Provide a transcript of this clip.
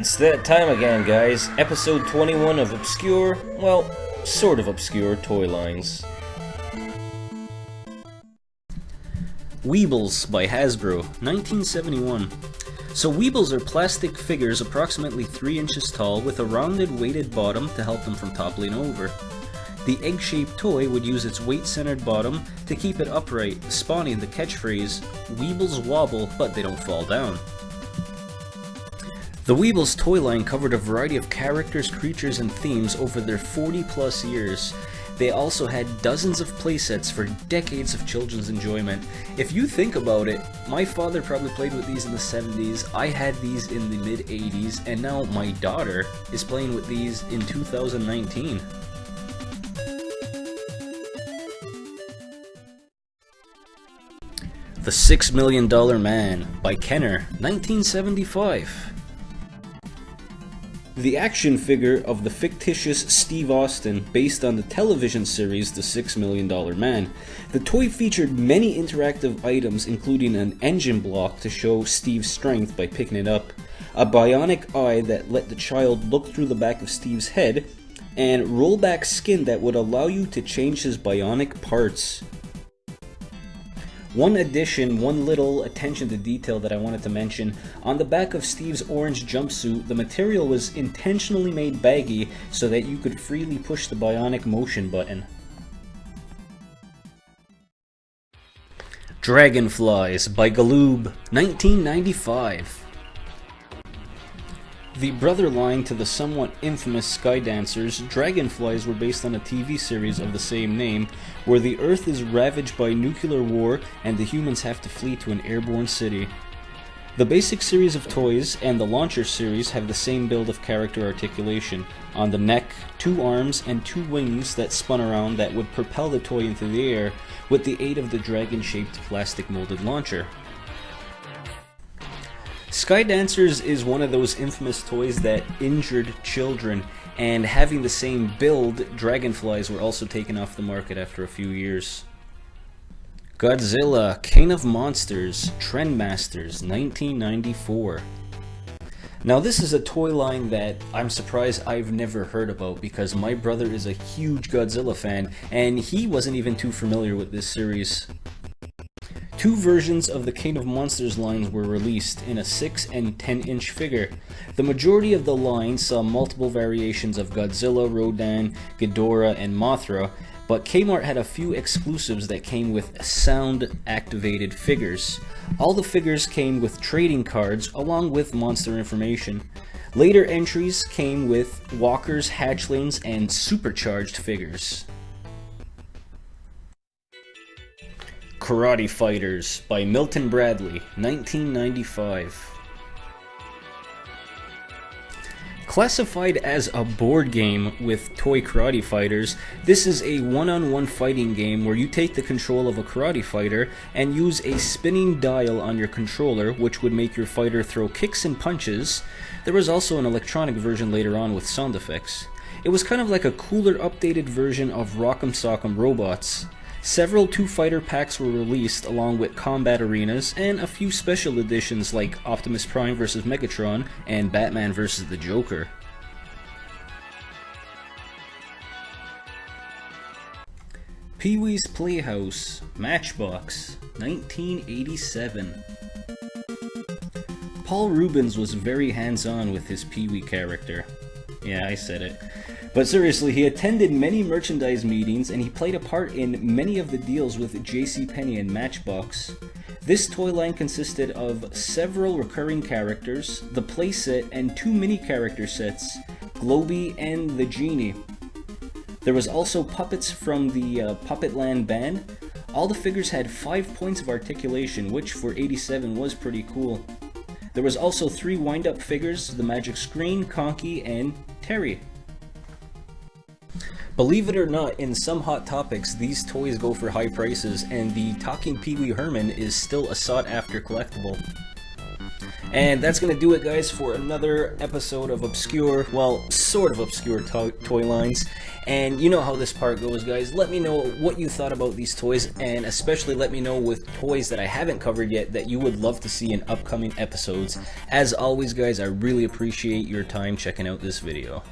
It's that time again, guys. Episode 21 of obscure, well, sort of obscure toy lines. Weebles by Hasbro, 1971. So Weebles are plastic figures approximately 3 inches tall with a rounded weighted bottom to help them from toppling over. The egg-shaped toy would use its weight-centered bottom to keep it upright, spawning the catchphrase, "Weebles wobble, but they don't fall down." The Weebles toy line covered a variety of characters, creatures, and themes over their 40-plus years. They also had dozens of playsets for decades of children's enjoyment. If you think about it, my father probably played with these in the 70s, I had these in the mid-80s, and now my daughter is playing with these in 2019. The $6 Million Man by Kenner, 1975. The action figure of the fictitious Steve Austin, based on the television series The $6 Million Man. The toy featured many interactive items, including an engine block to show Steve's strength by picking it up, a bionic eye that let the child look through the back of Steve's head, and rollback skin that would allow you to change his bionic parts. One little attention to detail that I wanted to mention, on the back of Steve's orange jumpsuit, the material was intentionally made baggy so that you could freely push the bionic motion button. Dragonflies by Galoob, 1995. The brother line to the somewhat infamous Skydancers, Dragonflies were based on a TV series of the same name, where the Earth is ravaged by nuclear war and the humans have to flee to an airborne city. The basic series of toys and the Launcher series have the same build of character articulation. On the neck, 2 arms and 2 wings that spun around that would propel the toy into the air with the aid of the dragon-shaped plastic molded launcher. Skydancers is one of those infamous toys that injured children, and having the same build, Dragonflies were also taken off the market after a few years. Godzilla, King of Monsters, Trendmasters, 1994. Now this is a toy line that I'm surprised I've never heard about because my brother is a huge Godzilla fan and he wasn't even too familiar with this series. 2 versions of the King of Monsters lines were released in a 6 and 10-inch figure. The majority of the line saw multiple variations of Godzilla, Rodan, Ghidorah, and Mothra, but Kmart had a few exclusives that came with sound-activated figures. All the figures came with trading cards along with monster information. Later entries came with walkers, hatchlings, and supercharged figures. Karate Fighters by Milton Bradley, 1995. Classified as a board game with toy karate fighters, this is a one-on-one fighting game where you take the control of a karate fighter and use a spinning dial on your controller, which would make your fighter throw kicks and punches. There was also an electronic version later on with sound effects. It was kind of like a cooler, updated version of Rock'em Sock'em Robots. Several 2-fighter packs were released along with combat arenas and a few special editions like Optimus Prime vs. Megatron and Batman vs. the Joker. Pee-wee's Playhouse, Matchbox, 1987. Paul Reubens was very hands-on with his Pee-wee character. Yeah, I said it. But seriously, he attended many merchandise meetings and he played a part in many of the deals with JCPenney and Matchbox. This toy line consisted of several recurring characters, the playset, and 2 mini character sets, Globey and the Genie. There was also puppets from the Puppetland band. All the figures had 5 points of articulation, which for 87 was pretty cool. There was also 3 wind-up figures, the Magic Screen, Conky, and Terry. Believe it or not, in some Hot Topics, these toys go for high prices, and the Talking Pee-wee Herman is still a sought-after collectible. And that's going to do it, guys, for another episode of obscure, well, sort of obscure toy lines. And you know how this part goes, guys. Let me know what you thought about these toys, and especially let me know with toys that I haven't covered yet that you would love to see in upcoming episodes. As always, guys, I really appreciate your time checking out this video.